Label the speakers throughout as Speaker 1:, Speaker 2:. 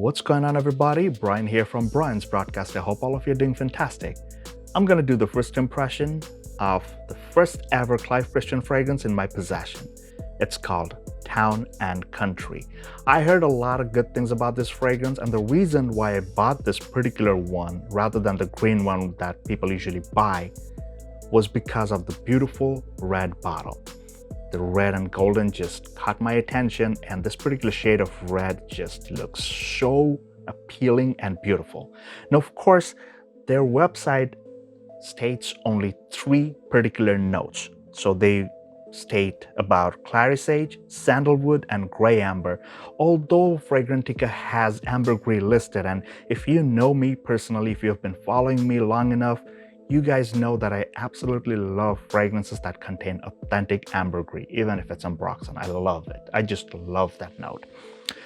Speaker 1: What's going on, everybody? Brian here from Brian's Broadcast. I hope all of you are doing fantastic. I'm gonna do the first impression of the first ever Clive Christian fragrance in my possession. It's called Town and Country. I heard a lot of good things about this fragrance, and the reason why I bought this particular one rather than the green one that people usually buy was because of the beautiful red bottle. The red and golden just caught my attention, and this particular shade of red just looks so appealing and beautiful. Now, of course, their website states only 3 particular notes. So they state about clary sage, sandalwood, and gray amber, although Fragrantica has ambergris listed. And if you know me personally, if you've been following me long enough, you guys know that I absolutely love fragrances that contain authentic ambergris, even if it's ambroxan. I love it. I just love that note.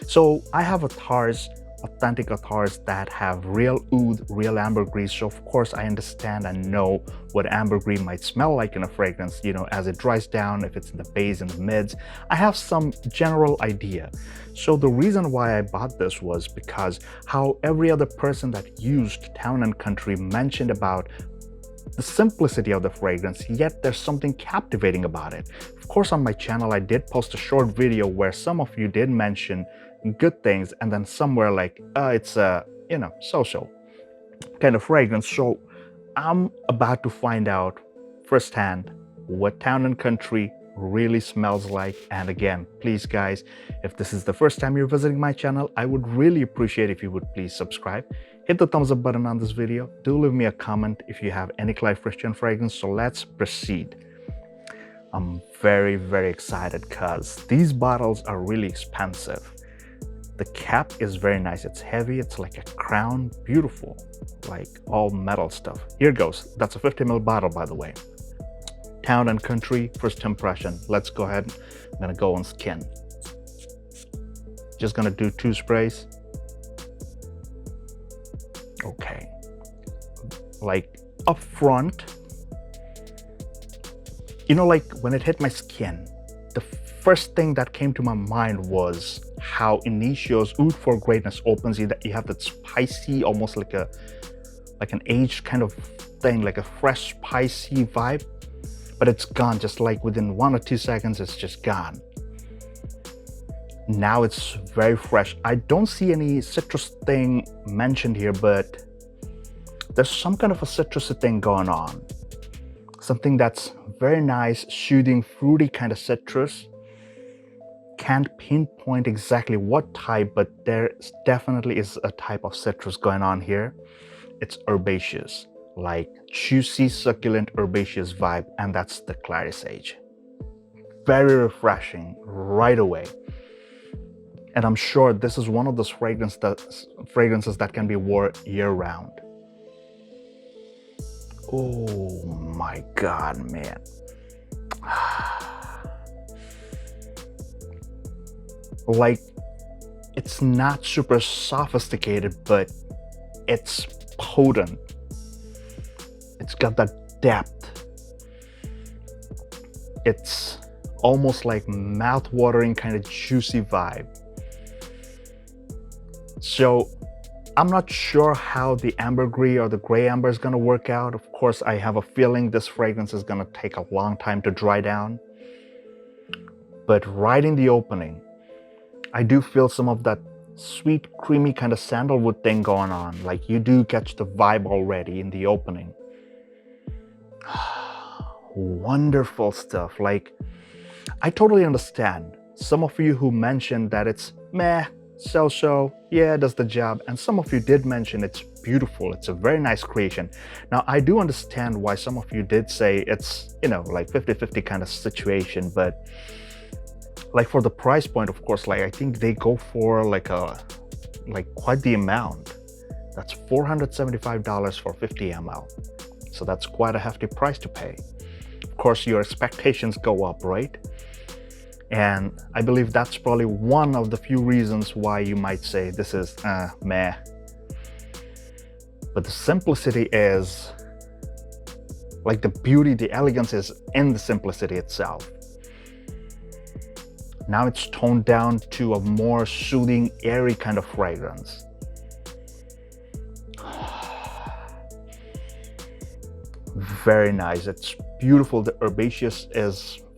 Speaker 1: So I have authentic attars that have real oud, real ambergris. So of course I understand and know what ambergris might smell like in a fragrance, as it dries down, if it's in the base and the mids. I have some general idea. So the reason why I bought this was because how every other person that used Town and Country mentioned about the simplicity of the fragrance, yet there's something captivating about it. Of course, on my channel, I did post a short video where some of you did mention good things, and then somewhere like, it's a, so-so kind of fragrance. So I'm about to find out firsthand what Town and Country really smells like. And again, please guys, if this is the first time you're visiting my channel, I would really appreciate if you would please subscribe. Hit the thumbs up button on this video. Do leave me a comment if you have any Clive Christian fragrance. So let's proceed. I'm very, very excited because these bottles are really expensive. The cap is very nice. It's heavy. It's like a crown. Beautiful. Like all metal stuff. Here goes. That's a 50 ml bottle, by the way. Town and Country, first impression. Let's go ahead. I'm gonna go on skin. Just gonna do 2 sprays. Okay. Like up front, like when it hit my skin, the first thing that came to my mind was how Initio's Oud for Greatness opens. You have that spicy, almost like an aged kind of thing, like a fresh spicy vibe, but it's gone just like within 1 or 2 seconds. It's just gone. Now it's very fresh. I don't see any citrus thing mentioned here, but there's some kind of a citrusy thing going on. Something that's very nice, soothing, fruity kind of citrus. Can't pinpoint exactly what type, but there definitely is a type of citrus going on here. It's herbaceous, like juicy, succulent, herbaceous vibe, and that's the clary sage. Very refreshing right away. And I'm sure this is one of those fragrances that can be worn year-round. Oh my God, man. Like, it's not super sophisticated, but it's potent. It's got that depth. It's almost like mouth-watering kind of juicy vibe. So I'm not sure how the ambergris or the gray amber is going to work out. Of course, I have a feeling this fragrance is going to take a long time to dry down. But right in the opening, I do feel some of that sweet, creamy kind of sandalwood thing going on. Like, you do catch the vibe already in the opening. Wonderful stuff. Like, I totally understand some of you who mentioned that it's meh, so-so, yeah, it does the job. And some of you did mention it's beautiful. It's a very nice creation. Now, I do understand why some of you did say it's, like 50-50 kind of situation. But like for the price point, of course, like I think they go for like quite the amount. That's $475 for 50 ml. So that's quite a hefty price to pay. Of course, your expectations go up, right? And I believe that's probably one of the few reasons why you might say this is meh. But the simplicity is, like, the beauty, the elegance is in the simplicity itself. Now it's toned down to a more soothing, airy kind of fragrance. very nice. It's beautiful. The herbaceous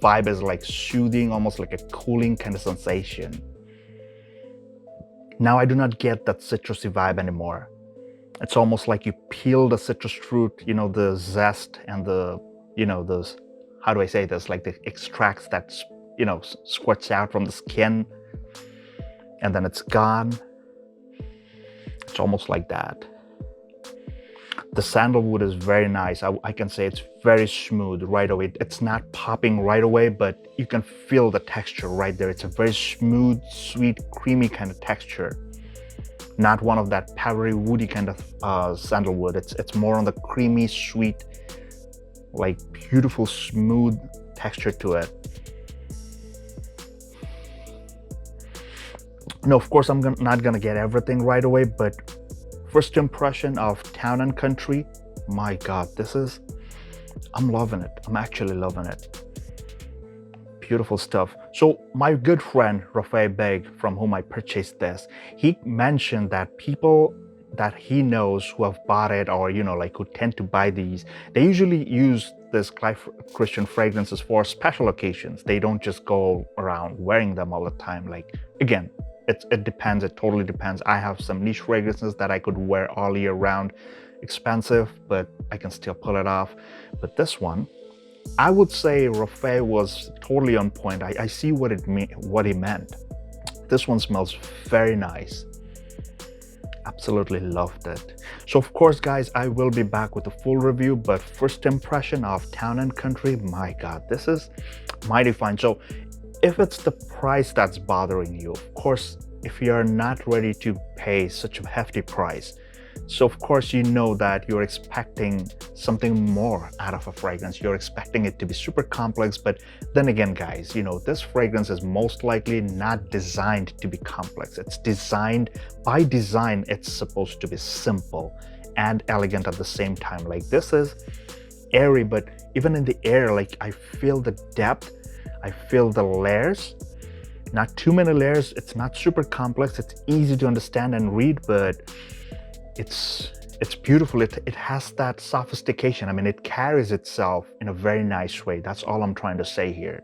Speaker 1: vibe is like soothing, almost like a cooling kind of sensation. Now I do not get that citrusy vibe anymore. It's almost like you peel the citrus fruit, the zest and those, how do I say this? Like the extracts that, squirts out from the skin and then it's gone. It's almost like that. The sandalwood is very nice. I can say it's very smooth right away. It's not popping right away, but you can feel the texture right there. It's a very smooth, sweet, creamy kind of texture. Not one of that powdery, woody kind of sandalwood. It's more on the creamy, sweet, like beautiful, smooth texture to it. No, of course, I'm not gonna get everything right away, but first impression of Town and Country, my God, I'm loving it. I'm actually loving it. Beautiful stuff. So my good friend, Rafael Beg, from whom I purchased this, he mentioned that people that he knows who have bought it or, like who tend to buy these, they usually use this Clive Christian fragrances for special occasions. They don't just go around wearing them all the time. Like, again, it depends. It totally depends. I have some niche fragrances that I could wear all year round. Expensive, but I can still pull it off. But this one, I would say Rafael was totally on point. I see what he meant. This one smells very nice. Absolutely loved it. So of course, guys, I will be back with a full review, but first impression of Town and Country, my God, this is mighty fine. So if it's the price that's bothering you, of course, if you're not ready to pay such a hefty price, so of course you know that you're expecting something more out of a fragrance. You're expecting it to be super complex, but then again, guys, this fragrance is most likely not designed to be complex. It's designed, by design, it's supposed to be simple and elegant at the same time. Like, this is airy, but even in the air, like, I feel the depth, I feel the layers. Not too many layers. It's not super complex. It's easy to understand and read, but it's beautiful. It has that sophistication. I mean, it carries itself in a very nice way. That's all I'm trying to say here.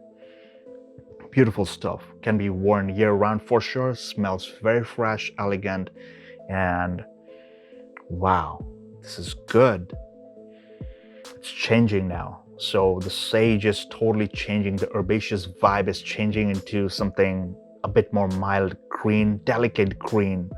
Speaker 1: Beautiful stuff. Can be worn year-round for sure. Smells very fresh, elegant, and wow, this is good. It's changing now. So the sage is totally changing. The herbaceous vibe is changing into something a bit more mild green, delicate green.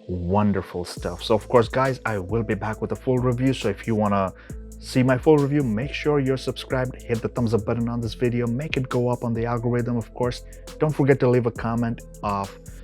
Speaker 1: Wonderful stuff. So of course, guys, I will be back with a full review. So if you want to see my full review, make sure you're subscribed, hit the thumbs up button on this video, make it go up on the algorithm. Of course, don't forget to leave a comment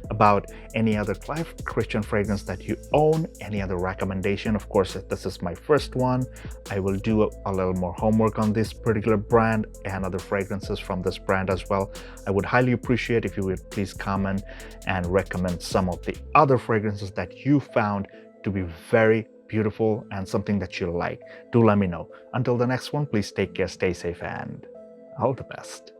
Speaker 1: about any other Clive Christian fragrance that you own, any other recommendation. Of course, if this is my first one, I will do a little more homework on this particular brand and other fragrances from this brand as well. I would highly appreciate if you would please comment and recommend some of the other fragrances that you found to be very beautiful and something that you like. Do let me know. Until the next one, please take care, stay safe, and all the best.